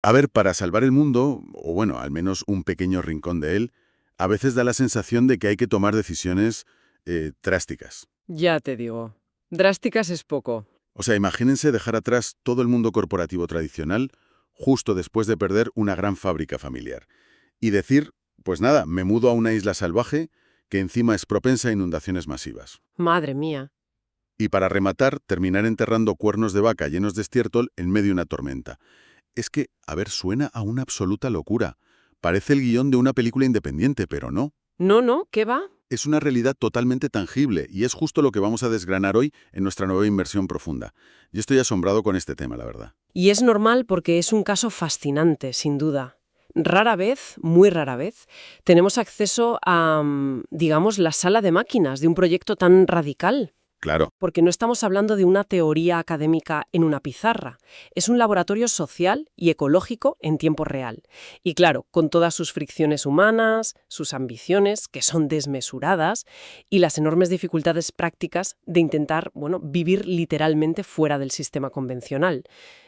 A ver, para salvar el mundo, o bueno, al menos un pequeño rincón de él, a veces da la sensación de que hay que tomar decisiones drásticas. Ya te digo. Drásticas es poco. O sea, imagínense dejar atrás todo el mundo corporativo tradicional justo después de perder una gran fábrica familiar. Y decir, pues nada, me mudo a una isla salvaje que encima es propensa a inundaciones masivas. Madre mía. Y para rematar, terminar enterrando cuernos de vaca llenos de estiércol en medio de una tormenta. Es que, a ver, suena a una absoluta locura. Parece el guión de una película independiente, pero no. No, no, ¿qué va? Es una realidad totalmente tangible y es justo lo que vamos a desgranar hoy en nuestra nueva inmersión profunda. Yo estoy asombrado con este tema, la verdad. Y es normal porque es un caso fascinante, sin duda. Rara vez, muy rara vez, tenemos acceso a, digamos, la sala de máquinas de un proyecto tan radical. Claro, Porque no estamos hablando de una teoría académica en una pizarra. Es un laboratorio social y ecológico en tiempo real. Y claro, con todas sus fricciones humanas, sus ambiciones, que son desmesuradas, y las enormes dificultades prácticas de intentar, bueno, vivir literalmente fuera del sistema convencional.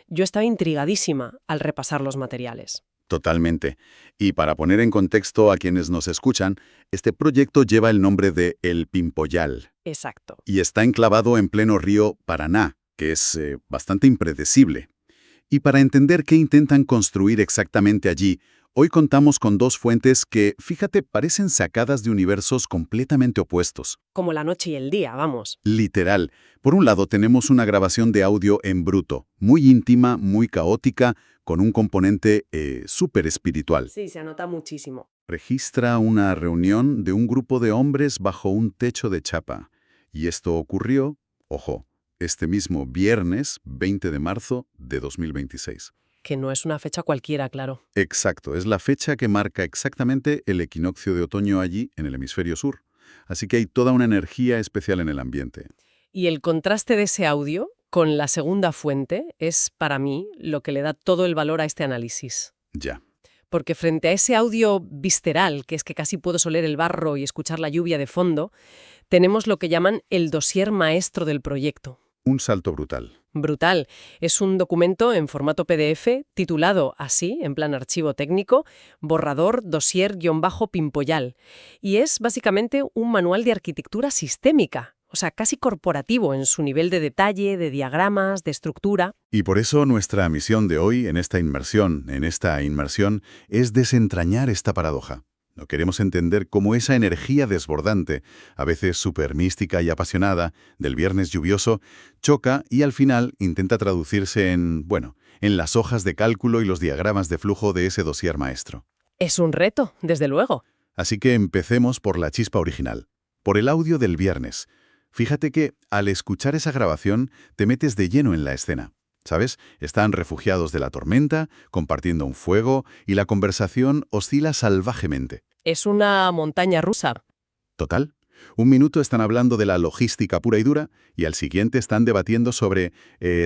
Yo estaba intrigadísima al repasar los materiales. totalmente. Y para poner en contexto a quienes nos escuchan, este proyecto lleva el nombre de El Pimpoyal Exacto. y está enclavado en pleno río Paraná, que es bastante impredecible. Y para entender qué intentan construir exactamente allí, hoy contamos con dos fuentes que, fíjate, parecen sacadas de universos completamente opuestos. Como la noche y el día, vamos. Literal. Por un lado tenemos una grabación de audio en bruto, muy íntima, muy caótica, con un componente súper espiritual. Sí, se anota muchísimo. Registra una reunión de un grupo de hombres bajo un techo de chapa. Y esto ocurrió, ojo, este mismo viernes 20 de marzo de 2026. Que no es una fecha cualquiera, claro. Exacto, es la fecha que marca exactamente el equinoccio de otoño allí en el hemisferio sur. Así que hay toda una energía especial en el ambiente. Y el contraste de ese audio con la segunda fuente es, para mí, lo que le da todo el valor a este análisis. Ya. Porque frente a ese audio visceral, que es que casi puedo oler el barro y escuchar la lluvia de fondo, tenemos lo que llaman el dossier maestro del proyecto. Un salto brutal. Brutal. Es un documento en formato PDF titulado así, en plan archivo técnico, borrador dossier-pimpoyal. Y es básicamente un manual de arquitectura sistémica, o sea, casi corporativo en su nivel de detalle, de diagramas, de estructura. Y por eso nuestra misión de hoy en esta inmersión, es desentrañar esta paradoja. No queremos entender cómo esa energía desbordante, a veces súper mística y apasionada, del viernes lluvioso, choca y al final intenta traducirse en las hojas de cálculo y los diagramas de flujo de ese dossier maestro. Es un reto, desde luego. Así que empecemos por la chispa original, por el audio del viernes. Fíjate que, al escuchar esa grabación, te metes de lleno en la escena. ¿Sabes? Están refugiados de la tormenta, compartiendo un fuego, y la conversación oscila salvajemente. Es una montaña rusa. Total. Un minuto están hablando de la logística pura y dura, y al siguiente están debatiendo sobre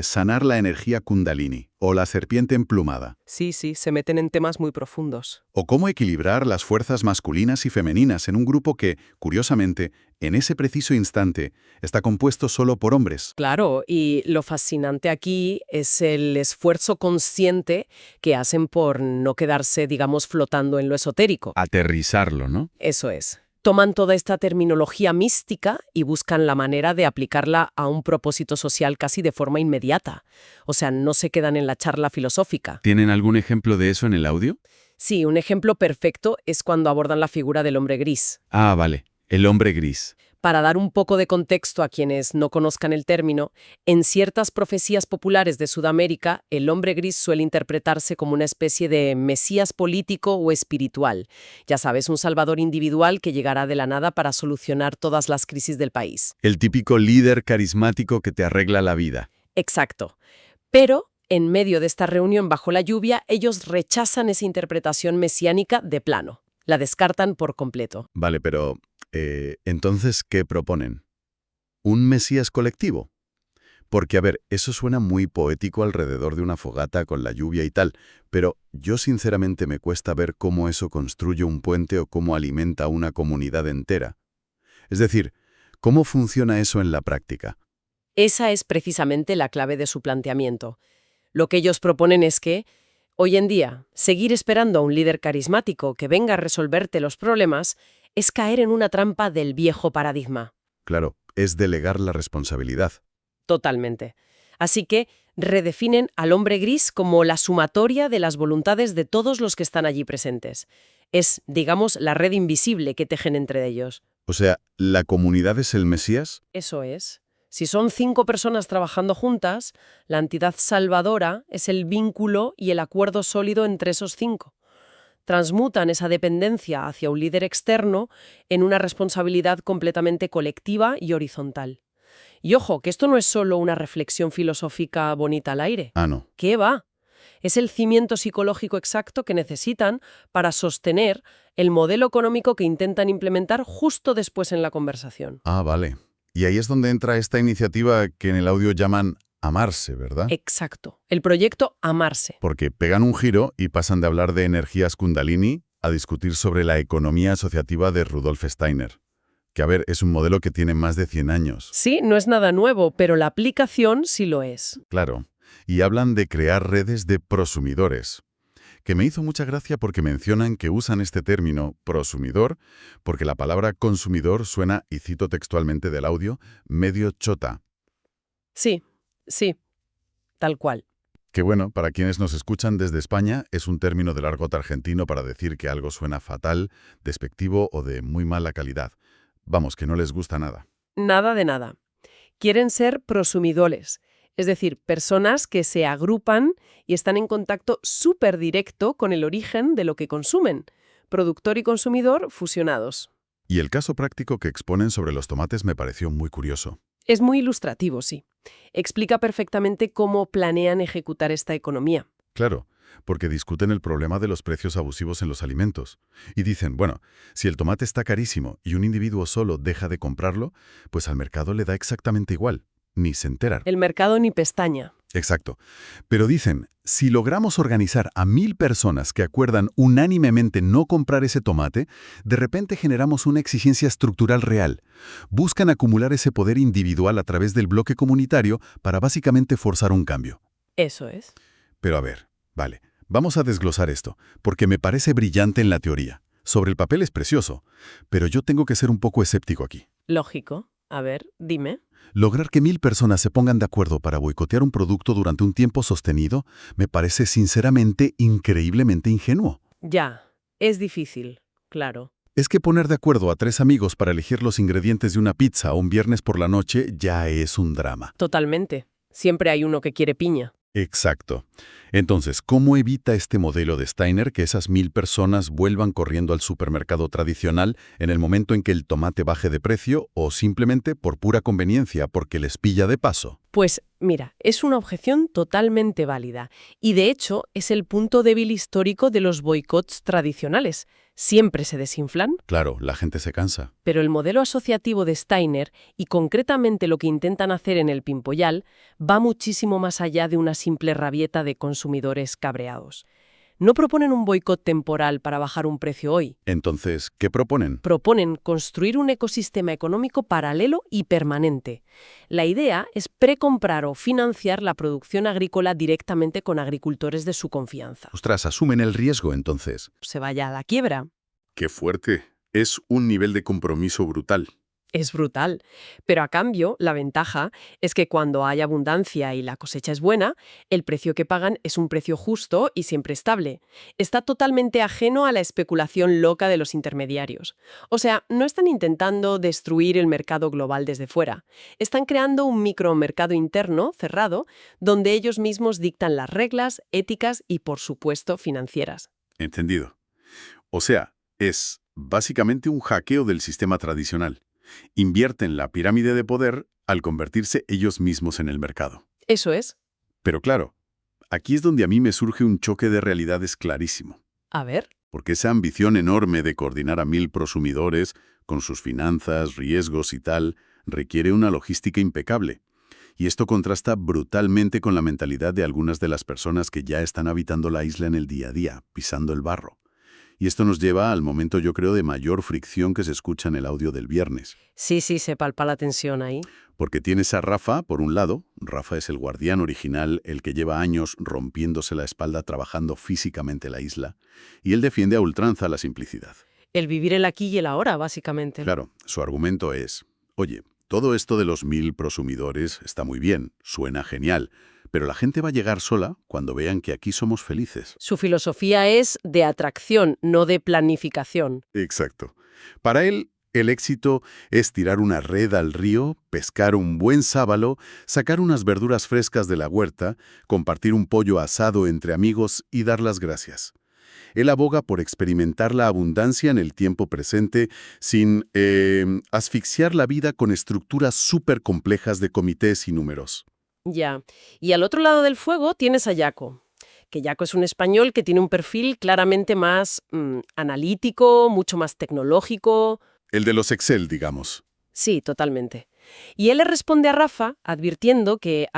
sanar la energía kundalini, o la serpiente emplumada, Sí, se meten en temas muy profundos. o cómo equilibrar las fuerzas masculinas y femeninas en un grupo que, curiosamente, en ese preciso instante, está compuesto solo por hombres. Claro, y lo fascinante aquí es el esfuerzo consciente que hacen por no quedarse, digamos, flotando en lo esotérico. Aterrizarlo, ¿no? Eso es. Toman toda esta terminología mística y buscan la manera de aplicarla a un propósito social casi de forma inmediata. O sea, no se quedan en la charla filosófica. ¿Tienen algún ejemplo de eso en el audio? Sí, un ejemplo perfecto es cuando abordan la figura del hombre gris. Ah, vale. El hombre gris. Para dar un poco de contexto a quienes no conozcan el término, en ciertas profecías populares de Sudamérica, el hombre gris suele interpretarse como una especie de mesías político o espiritual. Ya sabes, un salvador individual que llegará de la nada para solucionar todas las crisis del país. El típico líder carismático que te arregla la vida. Exacto. Pero, en medio de esta reunión bajo la lluvia, ellos rechazan esa interpretación mesiánica de plano. La descartan por completo. Vale, pero entonces, ¿qué proponen? ¿Un mesías colectivo? Porque, a ver, eso suena muy poético alrededor de una fogata con la lluvia y tal, pero yo sinceramente me cuesta ver cómo eso construye un puente o cómo alimenta una comunidad entera. Es decir, ¿cómo funciona eso en la práctica? Esa es precisamente la clave de su planteamiento. Lo que ellos proponen es que, Hoy en día, seguir esperando a un líder carismático que venga a resolverte los problemas es caer en una trampa del viejo paradigma. Claro, es delegar la responsabilidad. Totalmente. Así que redefinen al hombre gris como la sumatoria de las voluntades de todos los que están allí presentes. Es, digamos, la red invisible que tejen entre ellos. O sea, ¿la comunidad es el Mesías? Eso es. Si son 5 personas trabajando juntas, la entidad salvadora es el vínculo y el acuerdo sólido entre esos 5. Transmutan esa dependencia hacia un líder externo en una responsabilidad completamente colectiva y horizontal. Y ojo, que esto no es solo una reflexión filosófica bonita al aire. Ah, no. ¿Qué va? Es el cimiento psicológico exacto que necesitan para sostener el modelo económico que intentan implementar justo después en la conversación. Ah, vale. Y ahí es donde entra esta iniciativa que en el audio llaman Amarse, ¿verdad? Exacto. El proyecto Amarse. Porque pegan un giro y pasan de hablar de energías Kundalini a discutir sobre la economía asociativa de Rudolf Steiner. Que, a ver, es un modelo que tiene más de 100 años. Sí, no es nada nuevo, pero la aplicación sí lo es. Claro. Y hablan de crear redes de prosumidores. Que me hizo mucha gracia porque mencionan que usan este término, prosumidor, porque la palabra consumidor suena, y cito textualmente del audio, medio chota. Sí, sí, tal cual. Que bueno, para quienes nos escuchan desde España, es un término del argot argentino para decir que algo suena fatal, despectivo o de muy mala calidad. Vamos, que no les gusta nada. Nada de nada. Quieren ser prosumidores, es decir, personas que se agrupan y están en contacto súper directo con el origen de lo que consumen. Productor y consumidor fusionados. Y el caso práctico que exponen sobre los tomates me pareció muy curioso. Es muy ilustrativo, sí. Explica perfectamente cómo planean ejecutar esta economía. Claro, porque discuten el problema de los precios abusivos en los alimentos. Y dicen, bueno, si el tomate está carísimo y un individuo solo deja de comprarlo, pues al mercado le da exactamente igual. Ni se enteran. El mercado ni pestaña. Exacto. Pero dicen, si logramos organizar a 1000 personas que acuerdan unánimemente no comprar ese tomate, de repente generamos una exigencia estructural real. Buscan acumular ese poder individual a través del bloque comunitario para básicamente forzar un cambio. Eso es. Pero a ver, vale, vamos a desglosar esto, porque me parece brillante en la teoría. Sobre el papel es precioso, pero yo tengo que ser un poco escéptico aquí. Lógico. A ver, dime. Lograr que 1000 personas se pongan de acuerdo para boicotear un producto durante un tiempo sostenido me parece sinceramente increíblemente ingenuo. Ya. Es difícil, claro. Es que poner de acuerdo a 3 amigos para elegir los ingredientes de una pizza un viernes por la noche ya es un drama. Totalmente. Siempre hay uno que quiere piña. Exacto. Entonces, ¿cómo evita este modelo de Steiner que esas 1000 personas vuelvan corriendo al supermercado tradicional en el momento en que el tomate baje de precio o simplemente por pura conveniencia porque les pilla de paso? Pues mira, es una objeción totalmente válida y de hecho es el punto débil histórico de los boicots tradicionales. Siempre se desinflan, Claro, la gente se cansa. pero el modelo asociativo de Steiner y concretamente lo que intentan hacer en el Pimpoyal va muchísimo más allá de una simple rabieta de consumidores cabreados. No proponen un boicot temporal para bajar un precio hoy. Entonces, ¿qué proponen? Proponen construir un ecosistema económico paralelo y permanente. La idea es precomprar o financiar la producción agrícola directamente con agricultores de su confianza. Ostras, asumen el riesgo entonces. Se vaya a la quiebra. ¡Qué fuerte! Es un nivel de compromiso brutal. Es brutal. Pero a cambio, la ventaja es que cuando hay abundancia y la cosecha es buena, el precio que pagan es un precio justo y siempre estable. Está totalmente ajeno a la especulación loca de los intermediarios. O sea, no están intentando destruir el mercado global desde fuera. Están creando un micromercado interno, cerrado, donde ellos mismos dictan las reglas, éticas y, por supuesto, financieras. Entendido. O sea, es básicamente un hackeo del sistema tradicional. Invierten la pirámide de poder al convertirse ellos mismos en el mercado. Eso es. Pero claro, aquí es donde a mí me surge un choque de realidades clarísimo. A ver. Porque esa ambición enorme de coordinar a 1000 prosumidores, con sus finanzas, riesgos y tal, requiere una logística impecable. Y esto contrasta brutalmente con la mentalidad de algunas de las personas que ya están habitando la isla en el día a día, pisando el barro. Y esto nos lleva al momento, yo creo, de mayor fricción que se escucha en el audio del viernes. Sí, se palpa la tensión ahí. Porque tienes a Rafa, por un lado. Rafa es el guardián original, el que lleva años rompiéndose la espalda trabajando físicamente la isla. Y él defiende a ultranza la simplicidad. El vivir el aquí y el ahora, básicamente. Claro, su argumento es, oye, todo esto de los 1000 prosumidores está muy bien, suena genial, pero la gente va a llegar sola cuando vean que aquí somos felices. Su filosofía es de atracción, no de planificación. Exacto. Para él, el éxito es tirar una red al río, pescar un buen sábalo, sacar unas verduras frescas de la huerta, compartir un pollo asado entre amigos y dar las gracias. Él aboga por experimentar la abundancia en el tiempo presente sin asfixiar la vida con estructuras súper complejas de comités y números. Ya. Y al otro lado del fuego tienes a Yaco. Que Yaco es un español que tiene un perfil claramente más analítico, mucho más tecnológico. El de los Excel, digamos. Sí, totalmente. Y él le responde a Rafa advirtiendo que,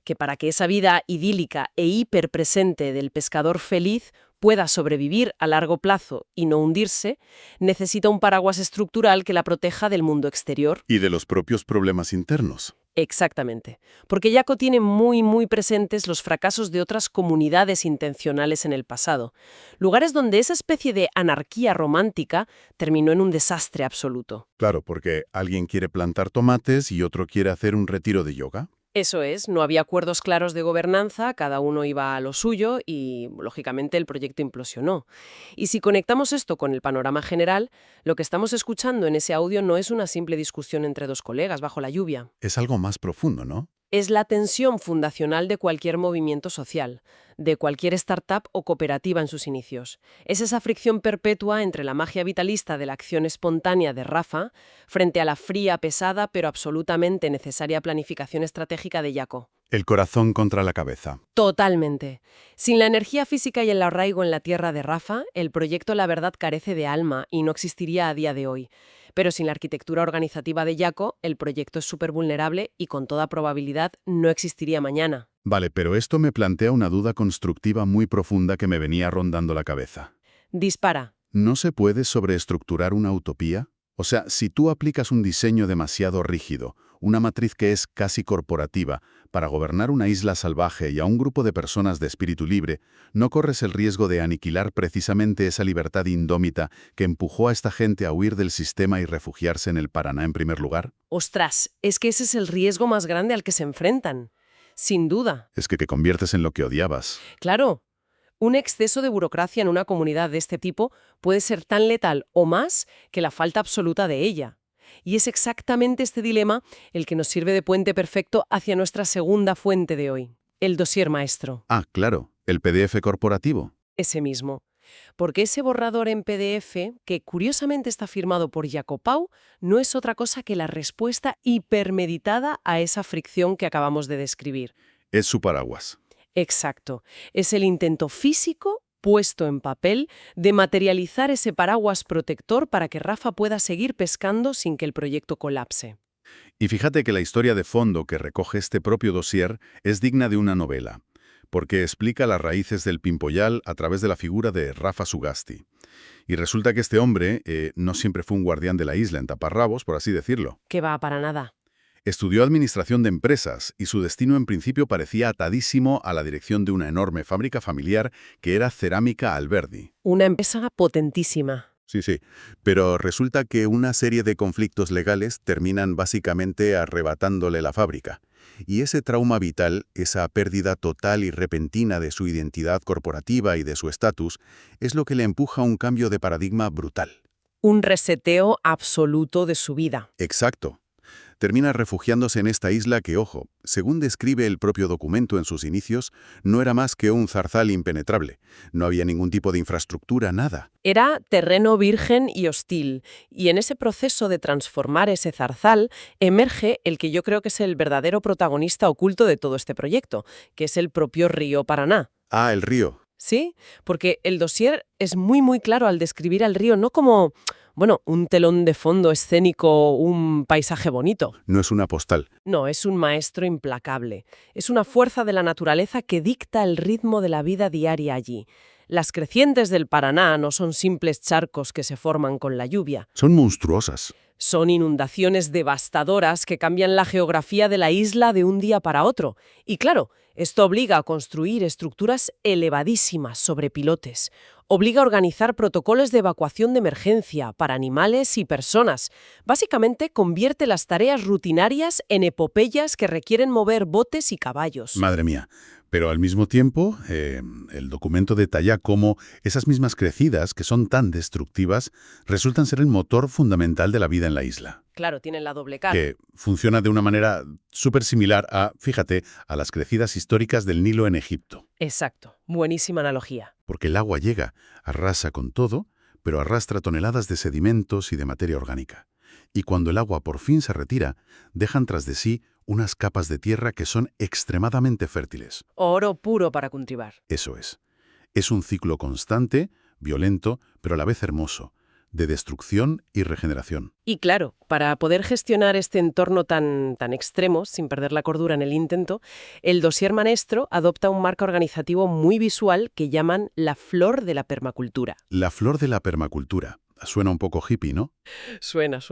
que para que esa vida idílica e hiperpresente del pescador feliz pueda sobrevivir a largo plazo y no hundirse, necesita un paraguas estructural que la proteja del mundo exterior. Y de los propios problemas internos. Exactamente. Porque Yaco tiene muy presentes los fracasos de otras comunidades intencionales en el pasado. Lugares donde esa especie de anarquía romántica terminó en un desastre absoluto. Claro, porque alguien quiere plantar tomates y otro quiere hacer un retiro de yoga. Eso es, no había acuerdos claros de gobernanza, cada uno iba a lo suyo y, lógicamente, el proyecto implosionó. Y si conectamos esto con el panorama general, lo que estamos escuchando en ese audio no es una simple discusión entre dos colegas bajo la lluvia. Es algo más profundo, ¿no? Es la tensión fundacional de cualquier movimiento social, de cualquier startup o cooperativa en sus inicios. Es esa fricción perpetua entre la magia vitalista de la acción espontánea de Rafa frente a la fría, pesada, pero absolutamente necesaria planificación estratégica de Yaco. El corazón contra la cabeza. Totalmente. Sin la energía física y el arraigo en la tierra de Rafa, el proyecto la verdad carece de alma y no existiría a día de hoy. Pero sin la arquitectura organizativa de Yaco, el proyecto es súper vulnerable y con toda probabilidad no existiría mañana. Vale, pero esto me plantea una duda constructiva muy profunda que me venía rondando la cabeza. Dispara. ¿No se puede sobreestructurar una utopía? O sea, si tú aplicas un diseño demasiado rígido, una matriz que es casi corporativa, para gobernar una isla salvaje y a un grupo de personas de espíritu libre, ¿no corres el riesgo de aniquilar precisamente esa libertad indómita que empujó a esta gente a huir del sistema y refugiarse en el Paraná en primer lugar? Ostras, es que ese es el riesgo más grande al que se enfrentan. Sin duda. Es que te conviertes en lo que odiabas. Claro. Un exceso de burocracia en una comunidad de este tipo puede ser tan letal o más que la falta absoluta de ella. Y es exactamente este dilema el que nos sirve de puente perfecto hacia nuestra segunda fuente de hoy, el dossier maestro. Ah, claro, el PDF corporativo. Ese mismo. Porque ese borrador en PDF, que curiosamente está firmado por Jaco Pau, no es otra cosa que la respuesta hipermeditada a esa fricción que acabamos de describir. Es su paraguas. Exacto. Es el intento físico, puesto en papel, de materializar ese paraguas protector para que Rafa pueda seguir pescando sin que el proyecto colapse. Y fíjate que la historia de fondo que recoge este propio dossier es digna de una novela, porque explica las raíces del Pimpoyal a través de la figura de Rafa Sugasti. Y resulta que este hombre no siempre fue un guardián de la isla en taparrabos, por así decirlo. Que va para nada. Estudió administración de empresas y su destino en principio parecía atadísimo a la dirección de una enorme fábrica familiar que era Cerámica Alberdi. Una empresa potentísima. Sí, pero resulta que una serie de conflictos legales terminan básicamente arrebatándole la fábrica. Y ese trauma vital, esa pérdida total y repentina de su identidad corporativa y de su estatus, es lo que le empuja a un cambio de paradigma brutal. Un reseteo absoluto de su vida. Exacto. Termina refugiándose en esta isla que, ojo, según describe el propio documento en sus inicios, no era más que un zarzal impenetrable. No había ningún tipo de infraestructura, nada. Era terreno virgen y hostil, y en ese proceso de transformar ese zarzal emerge el que yo creo que es el verdadero protagonista oculto de todo este proyecto, que es el propio río Paraná. Ah, el río. Sí, porque el dossier es muy claro al describir al río no como, un telón de fondo escénico, un paisaje bonito. No es una postal. No, es un maestro implacable. Es una fuerza de la naturaleza que dicta el ritmo de la vida diaria allí. Las crecientes del Paraná no son simples charcos que se forman con la lluvia. Son monstruosas. Son inundaciones devastadoras que cambian la geografía de la isla de un día para otro. Y claro, esto obliga a construir estructuras elevadísimas sobre pilotes. Obliga a organizar protocolos de evacuación de emergencia para animales y personas. Básicamente convierte las tareas rutinarias en epopeyas que requieren mover botes y caballos. Madre mía. Pero al mismo tiempo, el documento detalla cómo esas mismas crecidas, que son tan destructivas, resultan ser el motor fundamental de la vida en la isla. Claro, tienen la doble cara. Que funciona de una manera súper similar a, fíjate, a las crecidas históricas del Nilo en Egipto. Exacto. Buenísima analogía. Porque el agua llega, arrasa con todo, pero arrastra toneladas de sedimentos y de materia orgánica. Y cuando el agua por fin se retira, dejan tras de sí unas capas de tierra que son extremadamente fértiles. Oro puro para cultivar. Eso es. Es un ciclo constante, violento, pero a la vez hermoso, de destrucción y regeneración. Y claro, para poder gestionar este entorno tan extremo, sin perder la cordura en el intento, el dossier maestro adopta un marco organizativo muy visual que llaman la flor de la permacultura. La flor de la permacultura. Suena un poco hippie, ¿no? Suena.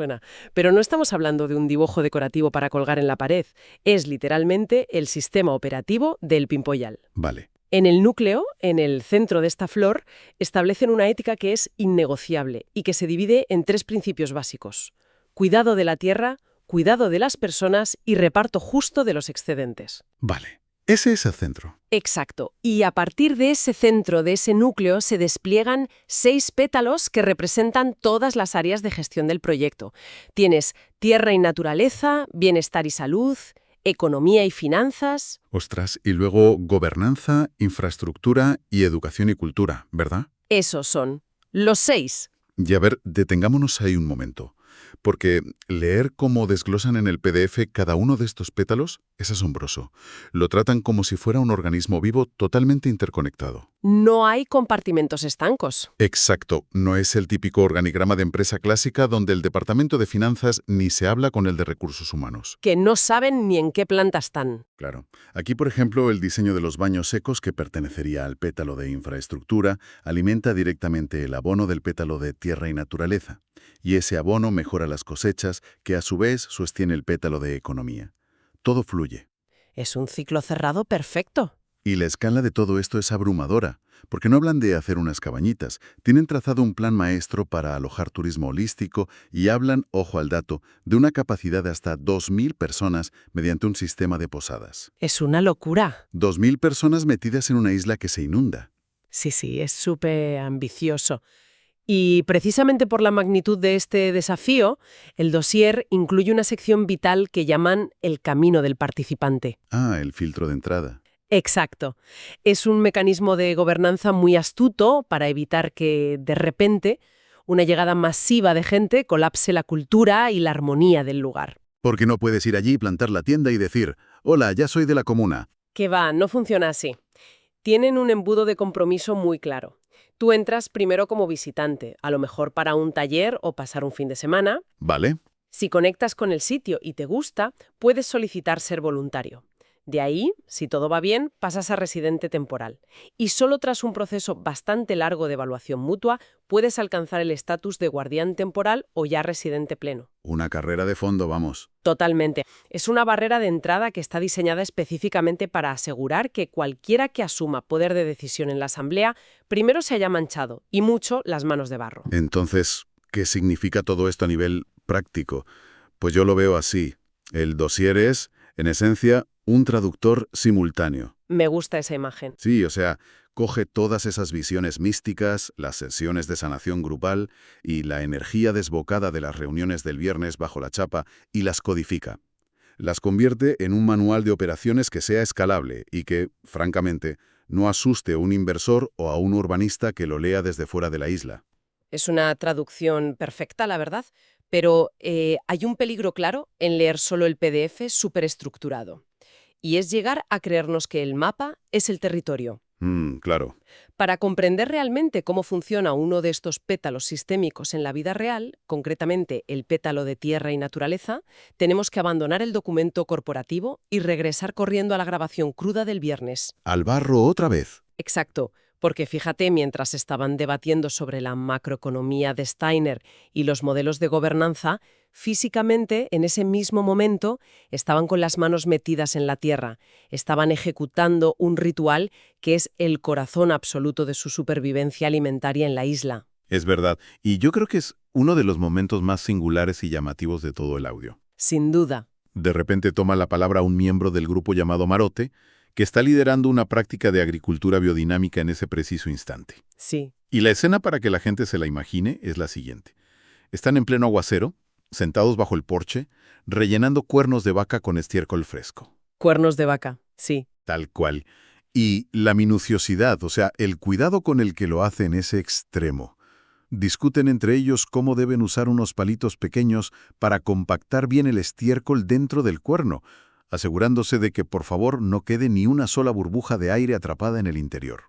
Pero no estamos hablando de un dibujo decorativo para colgar en la pared. Es literalmente el sistema operativo del Pimpoyal. Vale. En el núcleo, en el centro de esta flor, establecen una ética que es innegociable y que se divide en 3 principios básicos: cuidado de la tierra, cuidado de las personas y reparto justo de los excedentes. Vale. Ese es el centro. Exacto. Y a partir de ese centro, de ese núcleo, se despliegan 6 pétalos que representan todas las áreas de gestión del proyecto. Tienes tierra y naturaleza, bienestar y salud, economía y finanzas. Ostras, y luego gobernanza, infraestructura y educación y cultura, ¿verdad? Esos son los 6. Y a ver, detengámonos ahí un momento, porque leer cómo desglosan en el PDF cada uno de estos pétalos es asombroso. Lo tratan como si fuera un organismo vivo totalmente interconectado. No hay compartimentos estancos. Exacto, no es el típico organigrama de empresa clásica donde el departamento de finanzas ni se habla con el de recursos humanos. Que no saben ni en qué planta están. Claro. Aquí, por ejemplo, el diseño de los baños secos, que pertenecería al pétalo de infraestructura, alimenta directamente el abono del pétalo de tierra y naturaleza. Y ese abono mejora las cosechas, que a su vez sostiene el pétalo de economía. Todo fluye. Es un ciclo cerrado perfecto. Y la escala de todo esto es abrumadora, porque no hablan de hacer unas cabañitas, tienen trazado un plan maestro para alojar turismo holístico y hablan, ojo al dato, de una capacidad de hasta 2.000 personas mediante un sistema de posadas. Es una locura. 2.000 personas metidas en una isla que se inunda. Sí, es súper ambicioso. Y precisamente por la magnitud de este desafío, el dossier incluye una sección vital que llaman el camino del participante. Ah, el filtro de entrada. Exacto. Es un mecanismo de gobernanza muy astuto para evitar que, de repente, una llegada masiva de gente colapse la cultura y la armonía del lugar. Porque no puedes ir allí, plantar la tienda y decir, hola, ya soy de la comuna. Que va, no funciona así. Tienen un embudo de compromiso muy claro. Tú entras primero como visitante, a lo mejor para un taller o pasar un fin de semana. Vale. Si conectas con el sitio y te gusta, puedes solicitar ser voluntario. De ahí, si todo va bien, pasas a residente temporal. Y solo tras un proceso bastante largo de evaluación mutua, puedes alcanzar el estatus de guardián temporal o ya residente pleno. Una carrera de fondo, vamos. Totalmente. Es una barrera de entrada que está diseñada específicamente para asegurar que cualquiera que asuma poder de decisión en la asamblea primero se haya manchado, y mucho, las manos de barro. Entonces, ¿qué significa todo esto a nivel práctico? Pues yo lo veo así. El dossier es, en esencia, un traductor simultáneo. Me gusta esa imagen. Sí, o sea, coge todas esas visiones místicas, las sesiones de sanación grupal y la energía desbocada de las reuniones del viernes bajo la chapa y las codifica. Las convierte en un manual de operaciones que sea escalable y que, francamente, no asuste a un inversor o a un urbanista que lo lea desde fuera de la isla. Es una traducción perfecta, la verdad, pero hay un peligro claro en leer solo el PDF superestructurado. Y es llegar a creernos que el mapa es el territorio. Claro. Para comprender realmente cómo funciona uno de estos pétalos sistémicos en la vida real, concretamente el pétalo de tierra y naturaleza, tenemos que abandonar el documento corporativo y regresar corriendo a la grabación cruda del viernes. Al barro otra vez. Exacto, Porque fíjate, mientras estaban debatiendo sobre la macroeconomía de Steiner y los modelos de gobernanza, físicamente, en ese mismo momento, estaban con las manos metidas en la tierra, estaban ejecutando un ritual que es el corazón absoluto de su supervivencia alimentaria en la isla. Es verdad, y yo creo que es uno de los momentos más singulares y llamativos de todo el audio. Sin duda. De repente toma la palabra un miembro del grupo llamado Marote, que está liderando una práctica de agricultura biodinámica en ese preciso instante. Sí. Y la escena, para que la gente se la imagine, es la siguiente. Están en pleno aguacero, sentados bajo el porche, rellenando cuernos de vaca con estiércol fresco. Cuernos de vaca, sí. Tal cual. Y la minuciosidad, o sea, el cuidado con el que lo hacen es extremo. Discuten entre ellos cómo deben usar unos palitos pequeños para compactar bien el estiércol dentro del cuerno, asegurándose de que, por favor, no quede ni una sola burbuja de aire atrapada en el interior.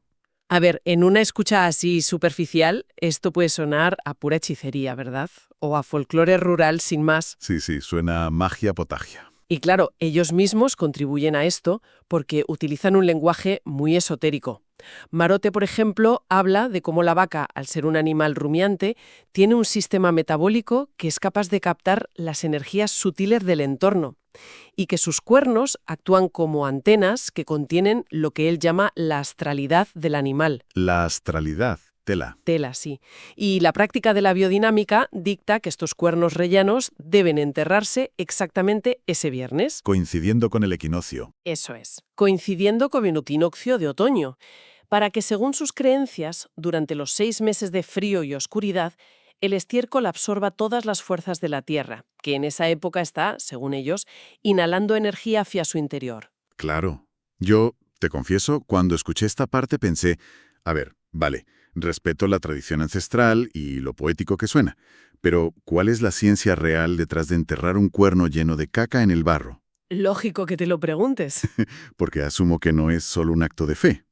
A ver, en una escucha así superficial, esto puede sonar a pura hechicería, ¿verdad? O a folclore rural sin más. Sí, suena magia potagia. Y claro, ellos mismos contribuyen a esto porque utilizan un lenguaje muy esotérico. Marote, por ejemplo, habla de cómo la vaca, al ser un animal rumiante, tiene un sistema metabólico que es capaz de captar las energías sutiles del entorno y que sus cuernos actúan como antenas que contienen lo que él llama la astralidad del animal. La astralidad, tela. Tela, sí. Y la práctica de la biodinámica dicta que estos cuernos rellenos deben enterrarse exactamente ese viernes. Coincidiendo con el equinoccio. Eso es. Coincidiendo con el equinoccio de otoño, para que, según sus creencias, durante los 6 meses de frío y oscuridad, el estiércol absorba todas las fuerzas de la Tierra, que en esa época está, según ellos, inhalando energía hacia su interior. Claro. Yo, te confieso, cuando escuché esta parte pensé, a ver, vale, respeto la tradición ancestral y lo poético que suena, pero ¿cuál es la ciencia real detrás de enterrar un cuerno lleno de caca en el barro? Lógico que te lo preguntes. Porque asumo que no es solo un acto de fe.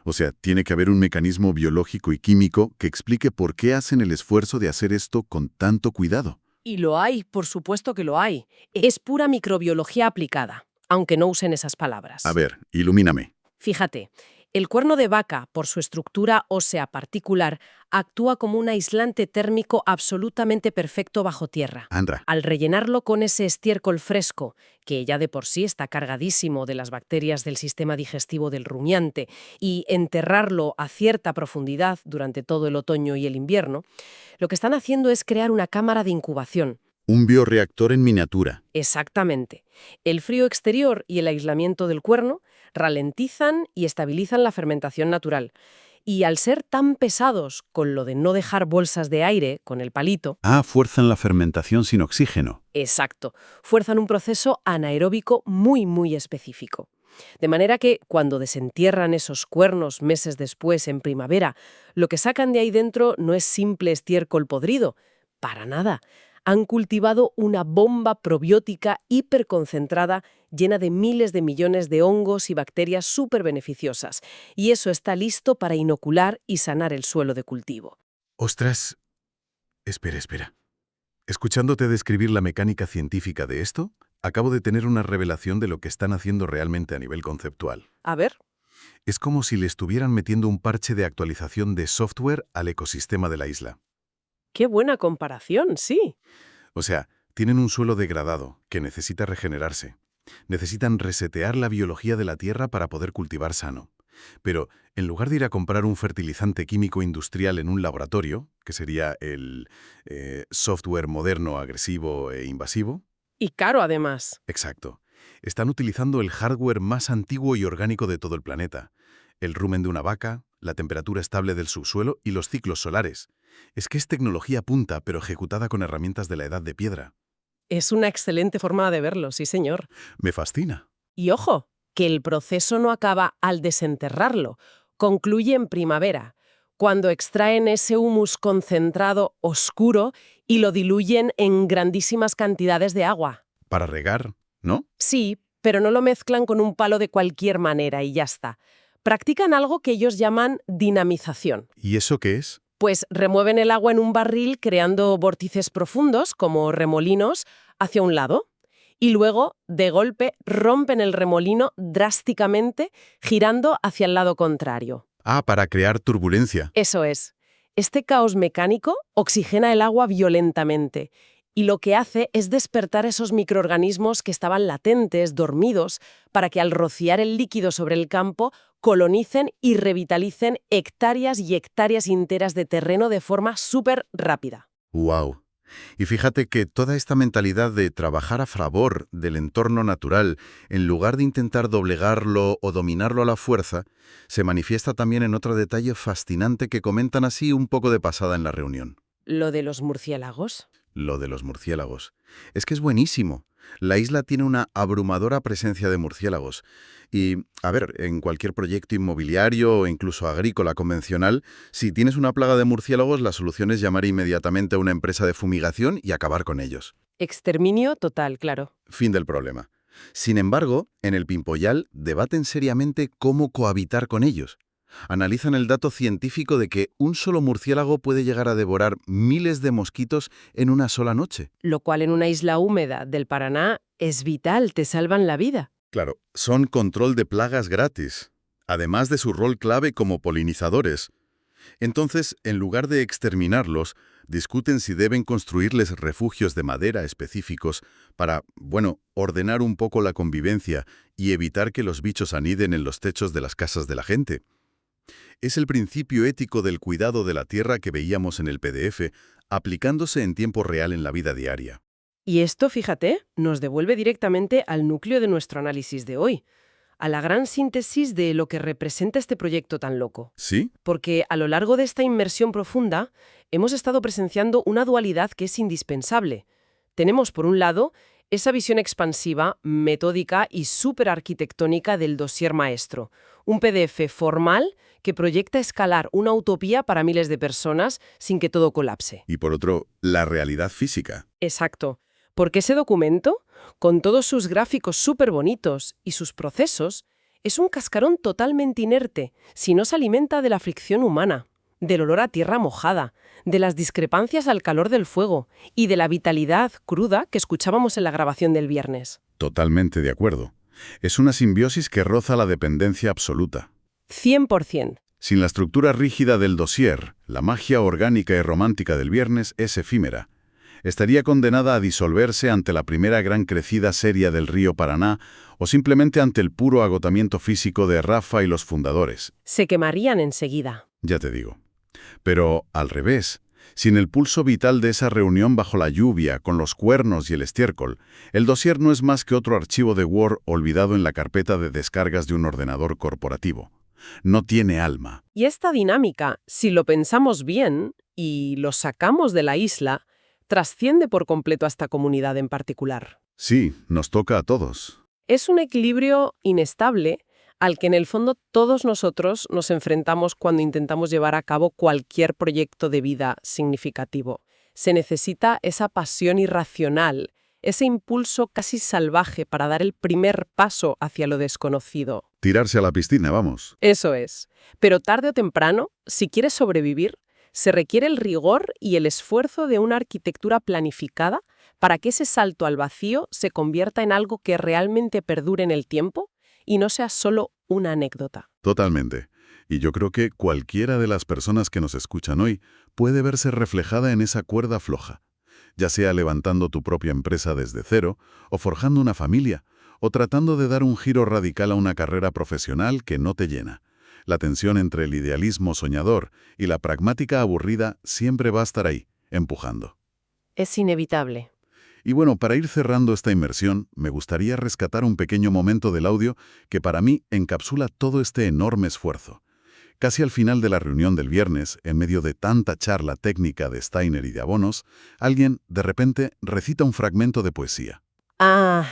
O sea, tiene que haber un mecanismo biológico y químico que explique por qué hacen el esfuerzo de hacer esto con tanto cuidado. Y lo hay, por supuesto que lo hay. Es pura microbiología aplicada, aunque no usen esas palabras. A ver, ilumíname. Fíjate, el cuerno de vaca, por su estructura ósea particular, actúa como un aislante térmico absolutamente perfecto bajo tierra. Andra. Al rellenarlo con ese estiércol fresco, que ya de por sí está cargadísimo de las bacterias del sistema digestivo del rumiante, y enterrarlo a cierta profundidad durante todo el otoño y el invierno, lo que están haciendo es crear una cámara de incubación. Un bioreactor en miniatura. Exactamente. El frío exterior y el aislamiento del cuerno ralentizan y estabilizan la fermentación natural. Y al ser tan pesados con lo de no dejar bolsas de aire con el palito... Fuerzan la fermentación sin oxígeno. Exacto. Fuerzan un proceso anaeróbico muy, muy específico. De manera que, cuando desentierran esos cuernos meses después, en primavera, lo que sacan de ahí dentro no es simple estiércol podrido. Para nada. Han cultivado una bomba probiótica hiperconcentrada llena de miles de millones de hongos y bacterias súper beneficiosas. Y eso está listo para inocular y sanar el suelo de cultivo. ¡Ostras! Espera. Escuchándote describir la mecánica científica de esto, acabo de tener una revelación de lo que están haciendo realmente a nivel conceptual. A ver. Es como si le estuvieran metiendo un parche de actualización de software al ecosistema de la isla. ¡Qué buena comparación, sí! O sea, tienen un suelo degradado que necesita regenerarse. Necesitan resetear la biología de la tierra para poder cultivar sano. Pero, en lugar de ir a comprar un fertilizante químico industrial en un laboratorio, que sería el software moderno, agresivo e invasivo... Y caro, además. Exacto. Están utilizando el hardware más antiguo y orgánico de todo el planeta. El rumen de una vaca, la temperatura estable del subsuelo y los ciclos solares. Es que es tecnología punta, pero ejecutada con herramientas de la edad de piedra. Es una excelente forma de verlo, sí señor. Me fascina. Y ojo, que el proceso no acaba al desenterrarlo. Concluye en primavera, cuando extraen ese humus concentrado oscuro y lo diluyen en grandísimas cantidades de agua. Para regar, ¿no? Sí, pero no lo mezclan con un palo de cualquier manera y ya está. Practican algo que ellos llaman dinamización. ¿Y eso qué es? Pues remueven el agua en un barril creando vórtices profundos, como remolinos, hacia un lado. Y luego, de golpe, rompen el remolino drásticamente, girando hacia el lado contrario. Ah, para crear turbulencia. Eso es. Este caos mecánico oxigena el agua violentamente y lo que hace es despertar esos microorganismos que estaban latentes, dormidos, para que al rociar el líquido sobre el campo colonicen y revitalicen hectáreas y hectáreas enteras de terreno de forma súper rápida. ¡Wow! Y fíjate que toda esta mentalidad de trabajar a favor del entorno natural, en lugar de intentar doblegarlo o dominarlo a la fuerza, se manifiesta también en otro detalle fascinante que comentan así un poco de pasada en la reunión. ¿Lo de los murciélagos? Lo de los murciélagos. Es que es buenísimo. La isla tiene una abrumadora presencia de murciélagos. Y, a ver, en cualquier proyecto inmobiliario o incluso agrícola convencional, si tienes una plaga de murciélagos, la solución es llamar inmediatamente a una empresa de fumigación y acabar con ellos. Exterminio total, claro. Fin del problema. Sin embargo, en el Pimpoyal debaten seriamente cómo cohabitar con ellos. Analizan el dato científico de que un solo murciélago puede llegar a devorar miles de mosquitos en una sola noche. Lo cual en una isla húmeda del Paraná es vital, te salvan la vida. Claro, son control de plagas gratis, además de su rol clave como polinizadores. Entonces, en lugar de exterminarlos, discuten si deben construirles refugios de madera específicos para, bueno, ordenar un poco la convivencia y evitar que los bichos aniden en los techos de las casas de la gente. Es el principio ético del cuidado de la tierra que veíamos en el PDF, aplicándose en tiempo real en la vida diaria. Y esto, fíjate, nos devuelve directamente al núcleo de nuestro análisis de hoy, a la gran síntesis de lo que representa este proyecto tan loco. ¿Sí? Porque a lo largo de esta inmersión profunda hemos estado presenciando una dualidad que es indispensable. Tenemos, por un lado, esa visión expansiva, metódica y superarquitectónica del dossier maestro, un PDF formal que proyecta escalar una utopía para miles de personas sin que todo colapse. Y por otro, la realidad física. Exacto. Porque ese documento, con todos sus gráficos súper bonitos y sus procesos, es un cascarón totalmente inerte si no se alimenta de la fricción humana, del olor a tierra mojada, de las discrepancias al calor del fuego y de la vitalidad cruda que escuchábamos en la grabación del viernes. Totalmente de acuerdo. Es una simbiosis que roza la dependencia absoluta. 100%. Sin la estructura rígida del dossier, la magia orgánica y romántica del viernes es efímera. Estaría condenada a disolverse ante la primera gran crecida seria del río Paraná o simplemente ante el puro agotamiento físico de Rafa y los fundadores. Se quemarían enseguida. Ya te digo. Pero, al revés, sin el pulso vital de esa reunión bajo la lluvia, con los cuernos y el estiércol, el dossier no es más que otro archivo de Word olvidado en la carpeta de descargas de un ordenador corporativo. No tiene alma. Y esta dinámica, si lo pensamos bien y lo sacamos de la isla, trasciende por completo a esta comunidad en particular. Sí, nos toca a todos. Es un equilibrio inestable al que en el fondo todos nosotros nos enfrentamos cuando intentamos llevar a cabo cualquier proyecto de vida significativo. Se necesita esa pasión irracional, ese impulso casi salvaje para dar el primer paso hacia lo desconocido. Tirarse a la piscina, vamos. Eso es. Pero tarde o temprano, si quieres sobrevivir, se requiere el rigor y el esfuerzo de una arquitectura planificada para que ese salto al vacío se convierta en algo que realmente perdure en el tiempo y no sea solo una anécdota. Totalmente. Y yo creo que cualquiera de las personas que nos escuchan hoy puede verse reflejada en esa cuerda floja, ya sea levantando tu propia empresa desde cero, o forjando una familia, o tratando de dar un giro radical a una carrera profesional que no te llena. La tensión entre el idealismo soñador y la pragmática aburrida siempre va a estar ahí, empujando. Es inevitable. Y bueno, para ir cerrando esta inmersión, me gustaría rescatar un pequeño momento del audio que para mí encapsula todo este enorme esfuerzo. Casi al final de la reunión del viernes, en medio de tanta charla técnica de Steiner y de Abonos, alguien, de repente, recita un fragmento de poesía. Ah,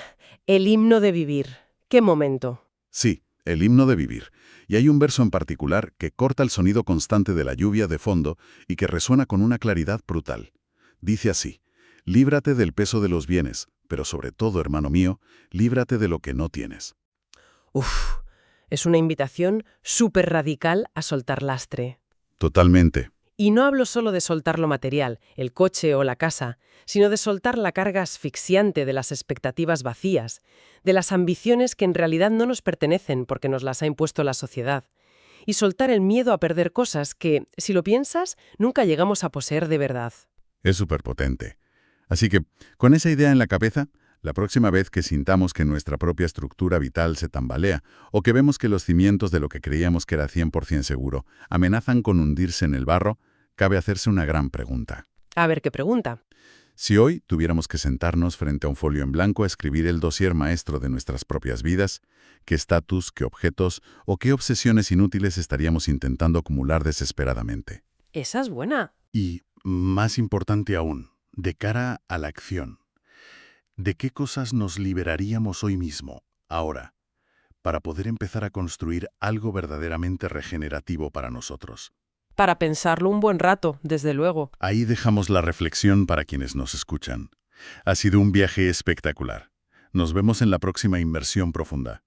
el himno de vivir. ¡Qué momento! Sí, el himno de vivir. Y hay un verso en particular que corta el sonido constante de la lluvia de fondo y que resuena con una claridad brutal. Dice así: líbrate del peso de los bienes, pero sobre todo, hermano mío, líbrate de lo que no tienes. Uf, es una invitación súper radical a soltar lastre. Totalmente. Y no hablo solo de soltar lo material, el coche o la casa, sino de soltar la carga asfixiante de las expectativas vacías, de las ambiciones que en realidad no nos pertenecen porque nos las ha impuesto la sociedad, y soltar el miedo a perder cosas que, si lo piensas, nunca llegamos a poseer de verdad. Es súper potente. Así que, con esa idea en la cabeza, la próxima vez que sintamos que nuestra propia estructura vital se tambalea o que vemos que los cimientos de lo que creíamos que era 100% seguro amenazan con hundirse en el barro, cabe hacerse una gran pregunta. A ver qué pregunta. Si hoy tuviéramos que sentarnos frente a un folio en blanco a escribir el dossier maestro de nuestras propias vidas, ¿qué estatus, qué objetos o qué obsesiones inútiles estaríamos intentando acumular desesperadamente? Esa es buena. Y, más importante aún, de cara a la acción, ¿de qué cosas nos liberaríamos hoy mismo, ahora, para poder empezar a construir algo verdaderamente regenerativo para nosotros? Para pensarlo un buen rato, desde luego. Ahí dejamos la reflexión para quienes nos escuchan. Ha sido un viaje espectacular. Nos vemos en la próxima inmersión profunda.